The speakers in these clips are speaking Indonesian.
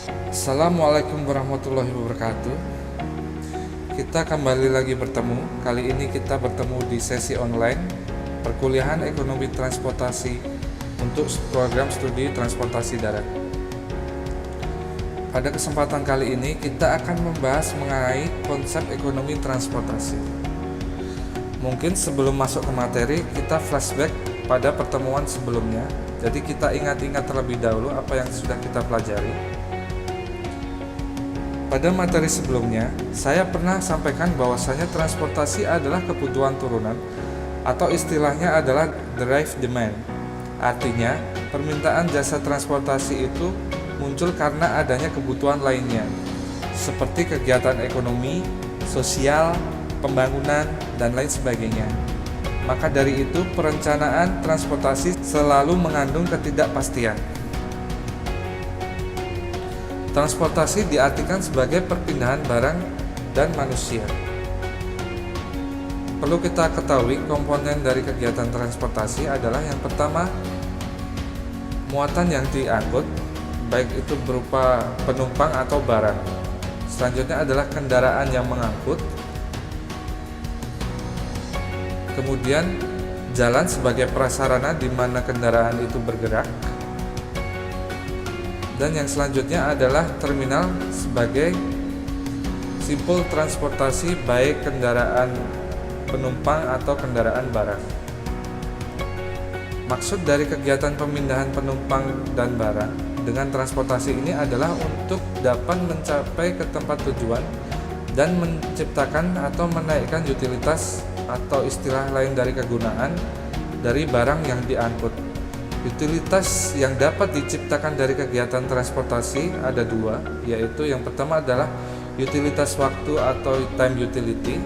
Assalamualaikum warahmatullahi wabarakatuh. Kita kembali lagi bertemu. Kali ini kita bertemu di sesi online perkuliahan ekonomi transportasi untuk program studi transportasi darat. Pada kesempatan kali ini kita akan membahas mengenai konsep ekonomi transportasi. Mungkin sebelum masuk ke materi, kita flashback pada pertemuan sebelumnya. Jadi kita ingat-ingat terlebih dahulu apa yang sudah kita pelajari. Pada materi sebelumnya, saya pernah sampaikan bahwasanya transportasi adalah kebutuhan turunan atau istilahnya adalah derived demand. Artinya, permintaan jasa transportasi itu muncul karena adanya kebutuhan lainnya, seperti kegiatan ekonomi, sosial, pembangunan, dan lain sebagainya. Maka dari itu, perencanaan transportasi selalu mengandung ketidakpastian. Transportasi diartikan sebagai perpindahan barang dan manusia. Perlu kita ketahui komponen dari kegiatan transportasi adalah yang pertama, muatan yang diangkut, baik itu berupa penumpang atau barang. Selanjutnya adalah kendaraan yang mengangkut. Kemudian jalan sebagai prasarana di mana kendaraan itu bergerak. Dan yang selanjutnya adalah terminal sebagai simpul transportasi baik kendaraan penumpang atau kendaraan barang. Maksud dari kegiatan pemindahan penumpang dan barang dengan transportasi ini adalah untuk dapat mencapai ke tempat tujuan dan menciptakan atau menaikkan utilitas atau istilah lain dari kegunaan dari barang yang diangkut. Utilitas yang dapat diciptakan dari kegiatan transportasi ada dua, yaitu yang pertama adalah utilitas waktu atau time utility.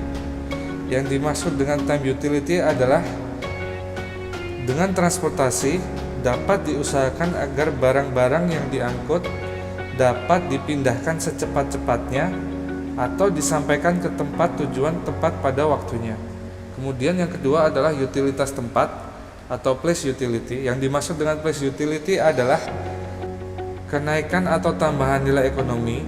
Yang dimaksud dengan time utility adalah dengan transportasi dapat diusahakan agar barang-barang yang diangkut dapat dipindahkan secepat-cepatnya atau disampaikan ke tempat tujuan tepat pada waktunya. Kemudian yang kedua adalah utilitas tempat atau place utility. Yang dimaksud dengan place utility adalah kenaikan atau tambahan nilai ekonomi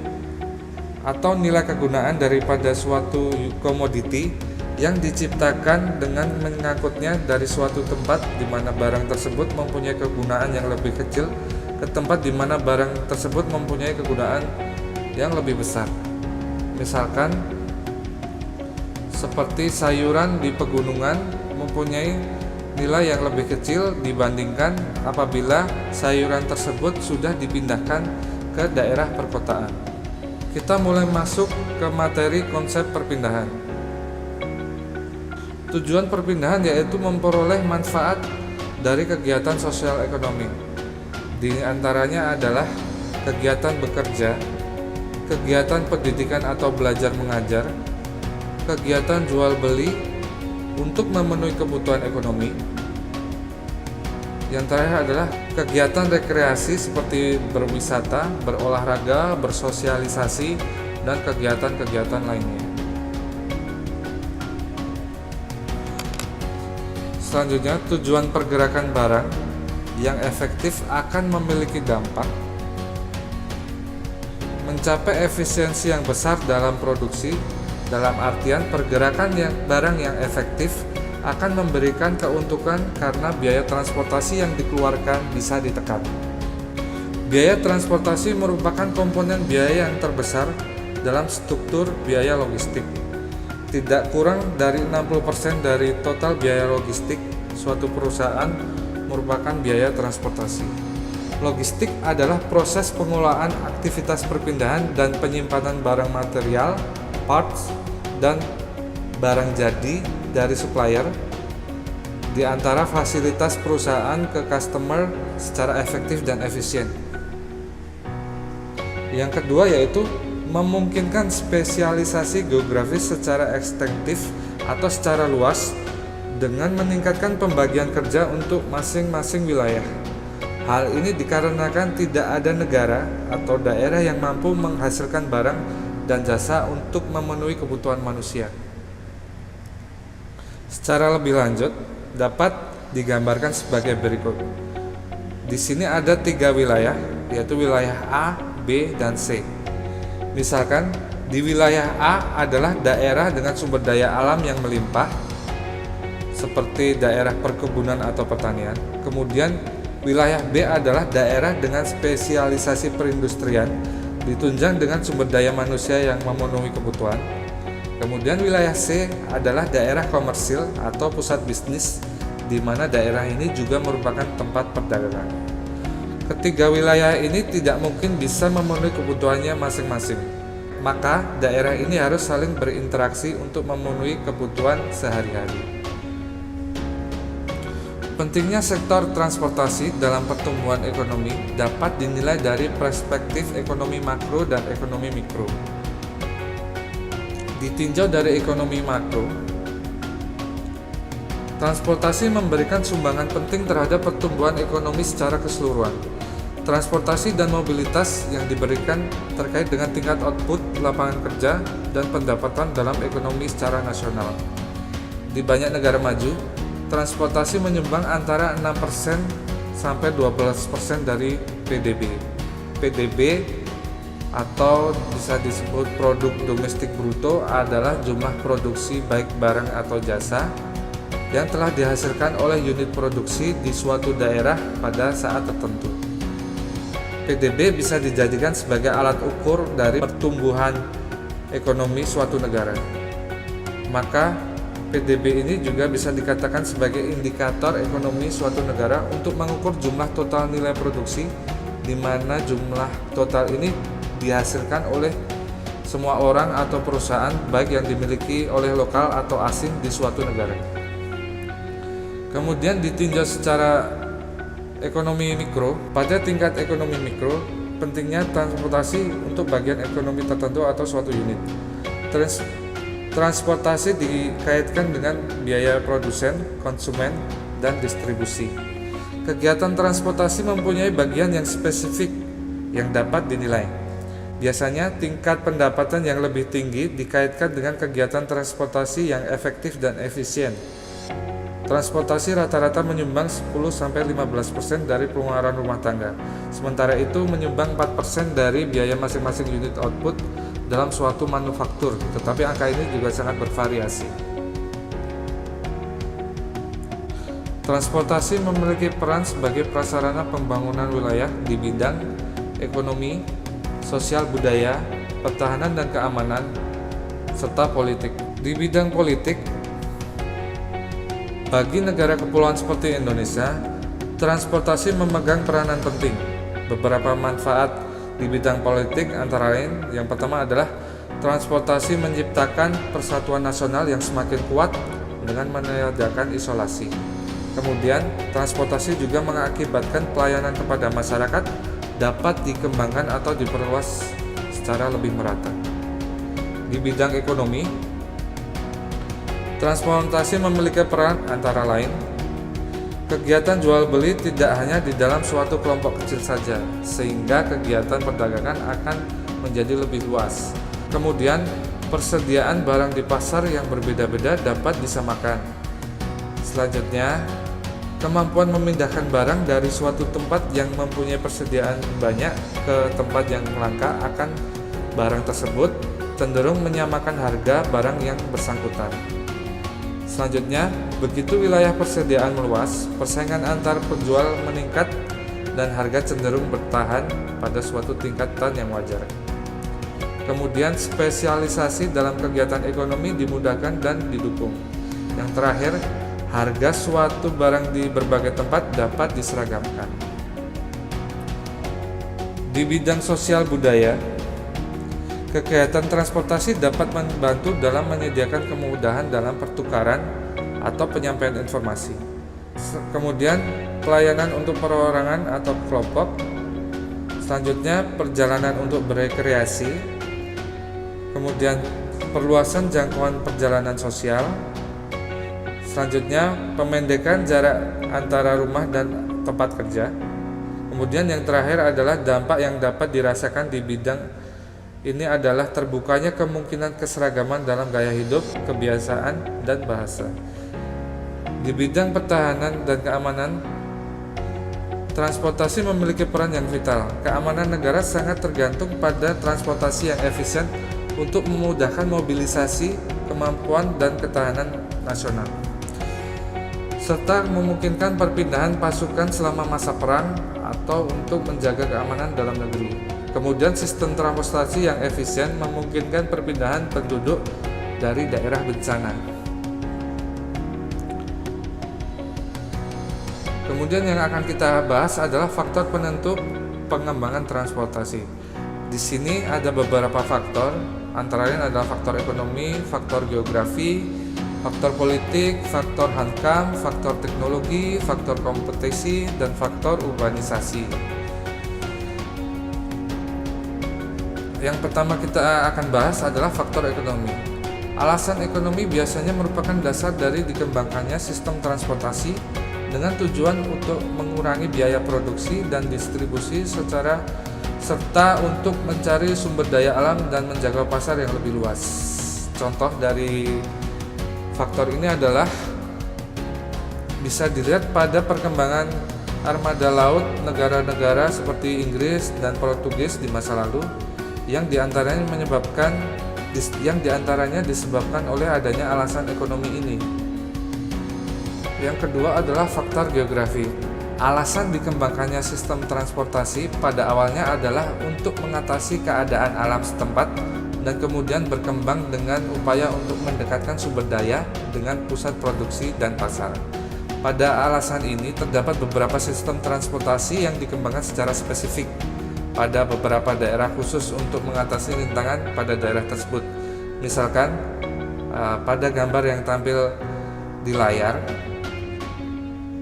atau nilai kegunaan daripada suatu komoditi yang diciptakan dengan mengangkutnya dari suatu tempat di mana barang tersebut mempunyai kegunaan yang lebih kecil ke tempat di mana barang tersebut mempunyai kegunaan yang lebih besar. Misalkan seperti sayuran di pegunungan mempunyai nilai yang lebih kecil dibandingkan apabila sayuran tersebut sudah dipindahkan ke daerah perkotaan. Kita mulai masuk ke materi konsep perpindahan. Tujuan perpindahan yaitu memperoleh manfaat dari kegiatan sosial ekonomi. Di antaranya adalah kegiatan bekerja, kegiatan pendidikan atau belajar mengajar, kegiatan jual beli untuk memenuhi kebutuhan ekonomi. Yang terakhir adalah kegiatan rekreasi seperti berwisata, berolahraga, bersosialisasi, dan kegiatan-kegiatan lainnya. Selanjutnya, tujuan pergerakan barang yang efektif akan memiliki dampak mencapai efisiensi yang besar dalam produksi. Dalam artian pergerakan barang yang efektif akan memberikan keuntungan karena biaya transportasi yang dikeluarkan bisa ditekan. Biaya transportasi merupakan komponen biaya yang terbesar dalam struktur biaya logistik. Tidak kurang dari 60% dari total biaya logistik suatu perusahaan merupakan biaya transportasi. Logistik adalah proses pengolahan aktivitas perpindahan dan penyimpanan barang material, parts, dan barang jadi dari supplier di antara fasilitas perusahaan ke customer secara efektif dan efisien. Yang kedua yaitu memungkinkan spesialisasi geografis secara ekstensif atau secara luas dengan meningkatkan pembagian kerja untuk masing-masing wilayah. Hal ini dikarenakan tidak ada negara atau daerah yang mampu menghasilkan barang dan jasa untuk memenuhi kebutuhan manusia. Secara lebih lanjut, dapat digambarkan sebagai berikut. Di sini ada 3 wilayah, yaitu wilayah A, B, dan C. Misalkan di wilayah A adalah daerah dengan sumber daya alam yang melimpah seperti daerah perkebunan atau pertanian. Kemudian wilayah B adalah daerah dengan spesialisasi perindustrian ditunjang dengan sumber daya manusia yang memenuhi kebutuhan. Kemudian wilayah C adalah daerah komersil atau pusat bisnis, di mana daerah ini juga merupakan tempat perdagangan. Ketiga wilayah ini tidak mungkin bisa memenuhi kebutuhannya masing-masing, maka daerah ini harus saling berinteraksi untuk memenuhi kebutuhan sehari-hari. Pentingnya sektor transportasi dalam pertumbuhan ekonomi dapat dinilai dari perspektif ekonomi makro dan ekonomi mikro. Ditinjau dari ekonomi makro, transportasi memberikan sumbangan penting terhadap pertumbuhan ekonomi secara keseluruhan. Transportasi dan mobilitas yang diberikan terkait dengan tingkat output, lapangan kerja, dan pendapatan dalam ekonomi secara nasional. Di banyak negara maju, transportasi menyumbang antara 6% sampai 12% dari PDB. PDB atau bisa disebut produk domestik bruto adalah jumlah produksi baik barang atau jasa yang telah dihasilkan oleh unit produksi di suatu daerah pada saat tertentu. PDB bisa dijadikan sebagai alat ukur dari pertumbuhan ekonomi suatu negara. Maka PDB ini juga bisa dikatakan sebagai indikator ekonomi suatu negara untuk mengukur jumlah total nilai produksi, di mana jumlah total ini dihasilkan oleh semua orang atau perusahaan baik yang dimiliki oleh lokal atau asing di suatu negara. Kemudian ditinjau secara ekonomi mikro. Pada tingkat ekonomi mikro, pentingnya transportasi untuk bagian ekonomi tertentu atau suatu unit. Transportasi dikaitkan dengan biaya produsen, konsumen, dan distribusi. Kegiatan transportasi mempunyai bagian yang spesifik yang dapat dinilai. Biasanya tingkat pendapatan yang lebih tinggi dikaitkan dengan kegiatan transportasi yang efektif dan efisien. Transportasi rata-rata menyumbang 10-15% dari pengeluaran rumah tangga. Sementara itu menyumbang 4% dari biaya masing-masing unit output dalam suatu manufaktur, tetapi angka ini juga sangat bervariasi. Transportasi memiliki peran sebagai prasarana pembangunan wilayah di bidang ekonomi, sosial budaya, pertahanan dan keamanan, serta politik. Di bidang politik, bagi negara kepulauan seperti Indonesia, transportasi memegang peranan penting. Beberapa manfaat di bidang politik antara lain, yang pertama adalah transportasi menciptakan persatuan nasional yang semakin kuat dengan meniadakan isolasi. Kemudian, transportasi juga mengakibatkan pelayanan kepada masyarakat dapat dikembangkan atau diperluas secara lebih merata. Di bidang ekonomi, transportasi memiliki peran antara lain kegiatan jual beli tidak hanya di dalam suatu kelompok kecil saja, sehingga kegiatan perdagangan akan menjadi lebih luas. Kemudian, persediaan barang di pasar yang berbeda-beda dapat disamakan. Selanjutnya, kemampuan memindahkan barang dari suatu tempat yang mempunyai persediaan banyak ke tempat yang langka akan barang tersebut cenderung menyamakan harga barang yang bersangkutan. Selanjutnya, begitu wilayah persediaan meluas, persaingan antar penjual meningkat dan harga cenderung bertahan pada suatu tingkatan yang wajar. Kemudian, spesialisasi dalam kegiatan ekonomi dimudahkan dan didukung. Yang terakhir, harga suatu barang di berbagai tempat dapat diseragamkan. Di bidang sosial budaya, kegiatan transportasi dapat membantu dalam menyediakan kemudahan dalam pertukaran atau penyampaian informasi. Kemudian, pelayanan untuk perorangan atau kelompok. Selanjutnya, perjalanan untuk berekreasi. Kemudian, perluasan jangkauan perjalanan sosial. Selanjutnya, pemendekan jarak antara rumah dan tempat kerja. Kemudian yang terakhir adalah dampak yang dapat dirasakan di bidang ini adalah terbukanya kemungkinan keseragaman dalam gaya hidup, kebiasaan, dan bahasa. Di bidang pertahanan dan keamanan, Transportasi memiliki peran yang vital. Keamanan negara sangat tergantung pada transportasi yang efisien untuk memudahkan mobilisasi, kemampuan, dan ketahanan nasional, serta memungkinkan perpindahan pasukan selama masa perang atau untuk menjaga keamanan dalam negeri. Kemudian sistem transportasi yang efisien memungkinkan perpindahan penduduk dari daerah bencana. Kemudian yang akan kita bahas adalah faktor penentu pengembangan transportasi. Di sini ada beberapa faktor, antara lain adalah faktor ekonomi, faktor geografi, faktor politik, faktor hankam, faktor teknologi, faktor kompetisi, dan faktor urbanisasi. Yang pertama kita akan bahas adalah faktor ekonomi. Alasan ekonomi biasanya merupakan dasar dari dikembangkannya sistem transportasi dengan tujuan untuk mengurangi biaya produksi dan distribusi serta untuk mencari sumber daya alam dan menjaga pasar yang lebih luas. Contoh dari faktor ini adalah bisa dilihat pada perkembangan armada laut negara-negara seperti Inggris dan Portugis di masa lalu yang diantaranya disebabkan oleh adanya alasan ekonomi ini. Yang kedua adalah faktor geografi. Alasan dikembangkannya sistem transportasi pada awalnya adalah untuk mengatasi keadaan alam setempat dan kemudian berkembang dengan upaya untuk mendekatkan sumber daya dengan pusat produksi dan pasar. Pada alasan ini terdapat beberapa sistem transportasi yang dikembangkan secara spesifik pada beberapa daerah khusus untuk mengatasi rintangan pada daerah tersebut. Misalkan pada gambar yang tampil di layar,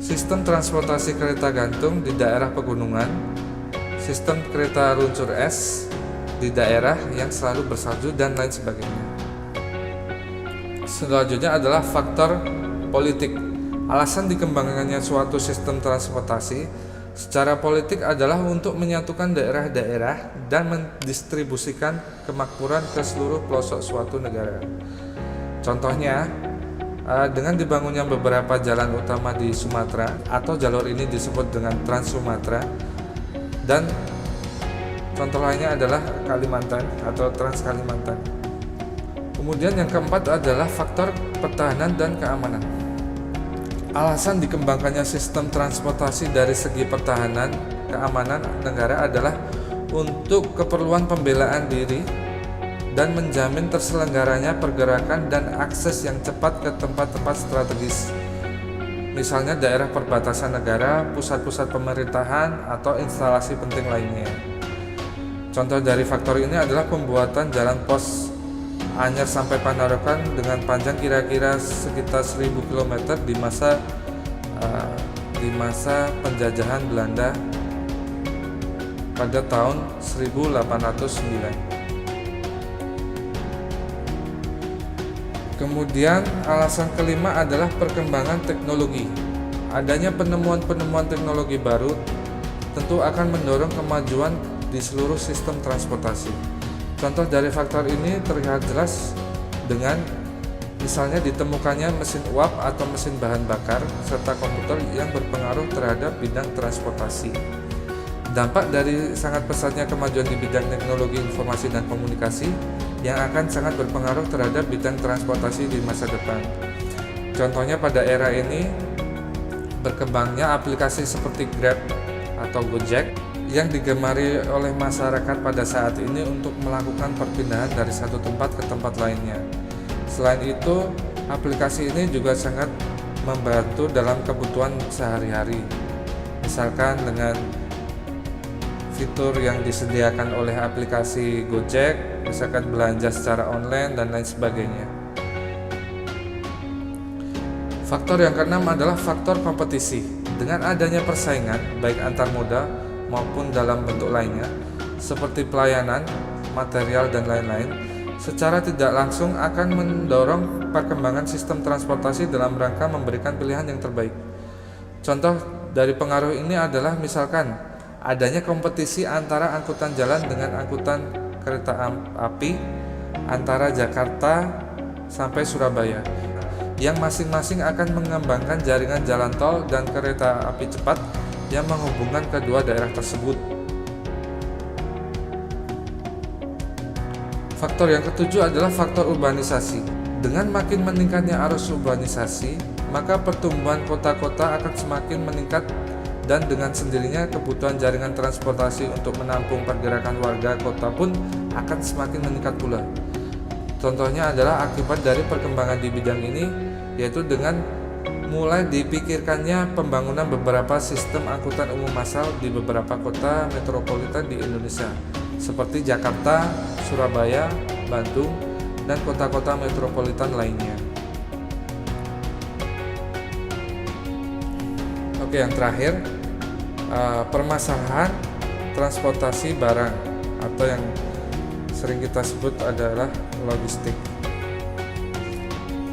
sistem transportasi kereta gantung di daerah pegunungan, sistem kereta luncur es di daerah yang selalu bersalju, dan lain sebagainya. Selanjutnya adalah faktor politik. Alasan dikembangkannya suatu sistem transportasi secara politik adalah untuk menyatukan daerah-daerah dan mendistribusikan kemakmuran ke seluruh pelosok suatu negara. Contohnya, dengan dibangunnya beberapa jalan utama di Sumatera, atau jalur ini disebut dengan Trans Sumatera, dan contoh lainnya adalah Kalimantan atau Trans Kalimantan. Kemudian yang keempat adalah faktor pertahanan dan keamanan. Alasan dikembangkannya sistem transportasi dari segi pertahanan, keamanan negara adalah untuk keperluan pembelaan diri dan menjamin terselenggaranya pergerakan dan akses yang cepat ke tempat-tempat strategis, misalnya daerah perbatasan negara, pusat-pusat pemerintahan, atau instalasi penting lainnya. Contoh dari faktor ini adalah pembuatan jalan pos Anyer sampai Panarukan dengan panjang kira-kira sekitar 1000 km di masa penjajahan Belanda pada tahun 1809. Kemudian alasan kelima adalah perkembangan teknologi. Adanya penemuan-penemuan teknologi baru tentu akan mendorong kemajuan di seluruh sistem transportasi. Contoh dari faktor ini terlihat jelas dengan misalnya ditemukannya mesin uap atau mesin bahan bakar serta komputer yang berpengaruh terhadap bidang transportasi. Dampak dari sangat pesatnya kemajuan di bidang teknologi informasi dan komunikasi yang akan sangat berpengaruh terhadap bidang transportasi di masa depan. Contohnya pada era ini berkembangnya aplikasi seperti Grab atau Gojek yang digemari oleh masyarakat pada saat ini untuk melakukan perpindahan dari satu tempat ke tempat lainnya. Selain itu, aplikasi ini juga sangat membantu dalam kebutuhan sehari-hari. Misalkan dengan fitur yang disediakan oleh aplikasi Gojek, misalkan belanja secara online dan lain sebagainya. Faktor yang keenam adalah faktor kompetisi. Dengan adanya persaingan baik antar moda maupun dalam bentuk lainnya seperti pelayanan, material dan lain-lain, secara tidak langsung akan mendorong perkembangan sistem transportasi dalam rangka memberikan pilihan yang terbaik. Contoh dari pengaruh ini adalah misalkan adanya kompetisi antara angkutan jalan dengan angkutan kereta api antara Jakarta sampai Surabaya, yang masing-masing akan mengembangkan jaringan jalan tol dan kereta api cepat yang menghubungkan kedua daerah tersebut. Faktor yang ketujuh adalah faktor urbanisasi. Dengan makin meningkatnya arus urbanisasi, maka pertumbuhan kota-kota akan semakin meningkat dan dengan sendirinya kebutuhan jaringan transportasi untuk menampung pergerakan warga kota pun akan semakin meningkat pula. Contohnya adalah akibat dari perkembangan di bidang ini, yaitu dengan mulai dipikirkannya pembangunan beberapa sistem angkutan umum massal di beberapa kota metropolitan di Indonesia, seperti Jakarta, Surabaya, Bandung, dan kota-kota metropolitan lainnya. Oke, yang terakhir, permasalahan transportasi barang atau yang sering kita sebut adalah logistik.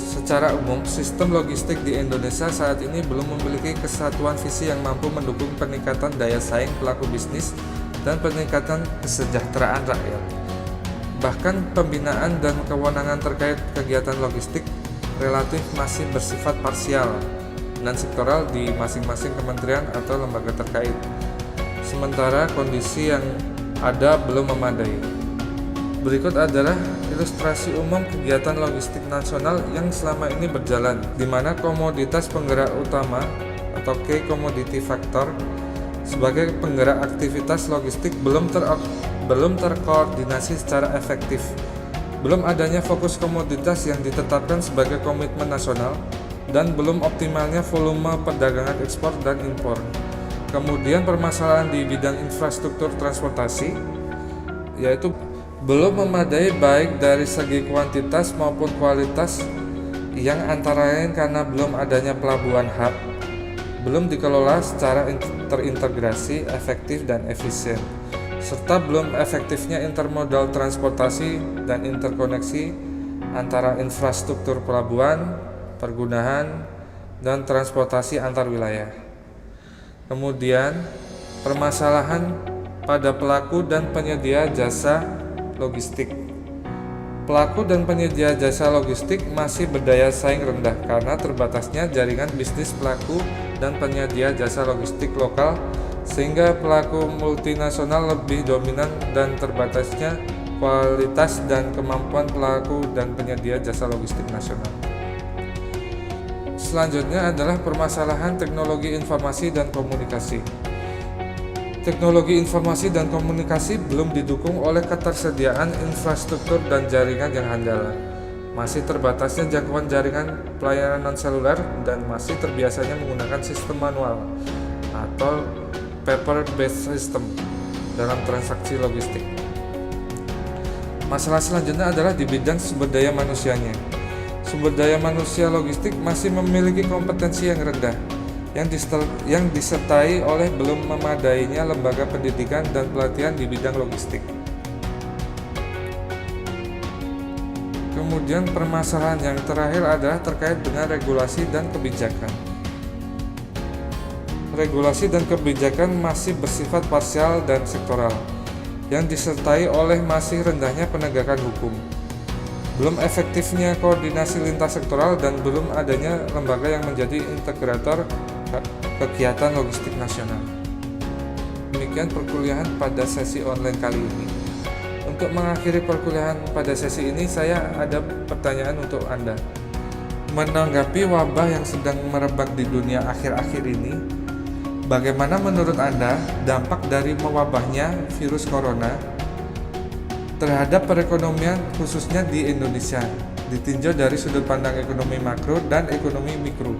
Secara umum, sistem logistik di Indonesia saat ini belum memiliki kesatuan visi yang mampu mendukung peningkatan daya saing pelaku bisnis dan peningkatan kesejahteraan rakyat. Bahkan pembinaan dan kewenangan terkait kegiatan logistik relatif masih bersifat parsial dan sektoral di masing-masing kementerian atau lembaga terkait. Sementara kondisi yang ada belum memadai. Berikut adalah ilustrasi umum kegiatan logistik nasional yang selama ini berjalan, di mana komoditas penggerak utama atau key commodity factor sebagai penggerak aktivitas logistik belum terkoordinasi secara efektif. Belum adanya fokus komoditas yang ditetapkan sebagai komitmen nasional dan belum optimalnya volume perdagangan ekspor dan impor. Kemudian permasalahan di bidang infrastruktur transportasi, yaitu belum memadai baik dari segi kuantitas maupun kualitas, yang antara lain karena belum adanya pelabuhan hub, belum dikelola secara terintegrasi, efektif dan efisien, serta belum efektifnya intermodal transportasi dan interkoneksi antara infrastruktur pelabuhan, pergunaan, dan transportasi antar wilayah. Kemudian, permasalahan pada pelaku dan penyedia jasa logistik. Pelaku dan penyedia jasa logistik masih berdaya saing rendah karena terbatasnya jaringan bisnis pelaku dan penyedia jasa logistik lokal, sehingga pelaku multinasional lebih dominan dan terbatasnya kualitas dan kemampuan pelaku dan penyedia jasa logistik nasional. Selanjutnya adalah permasalahan teknologi informasi dan komunikasi. Teknologi informasi dan komunikasi belum didukung oleh ketersediaan infrastruktur dan jaringan yang handal. Masih terbatasnya jangkauan jaringan pelayanan non-seluler dan masih terbiasanya menggunakan sistem manual atau paper-based system dalam transaksi logistik. Masalah selanjutnya adalah di bidang sumber daya manusianya. Sumber daya manusia logistik masih memiliki kompetensi yang rendah, yang disertai oleh belum memadainya lembaga pendidikan dan pelatihan di bidang logistik. Kemudian permasalahan yang terakhir adalah terkait dengan regulasi dan kebijakan. Regulasi dan kebijakan masih bersifat parsial dan sektoral, yang disertai oleh masih rendahnya penegakan hukum, belum efektifnya koordinasi lintas sektoral, dan belum adanya lembaga yang menjadi integrator kegiatan logistik nasional. Demikian perkuliahan pada sesi online kali ini. Untuk mengakhiri perkuliahan pada sesi ini, saya ada pertanyaan untuk Anda. Menanggapi wabah yang sedang merebak di dunia akhir-akhir ini, bagaimana menurut Anda dampak dari mewabahnya virus corona terhadap perekonomian khususnya di Indonesia, ditinjau dari sudut pandang ekonomi makro dan ekonomi mikro?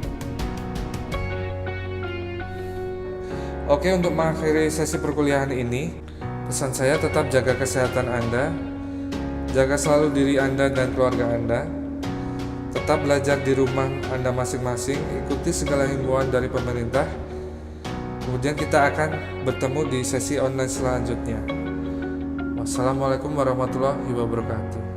Oke, untuk mengakhiri sesi perkuliahan ini, pesan saya tetap jaga kesehatan Anda, jaga selalu diri Anda dan keluarga Anda, tetap belajar di rumah Anda masing-masing, ikuti segala himbauan dari pemerintah. Kemudian kita akan bertemu di sesi online selanjutnya. Wassalamualaikum warahmatullahi wabarakatuh.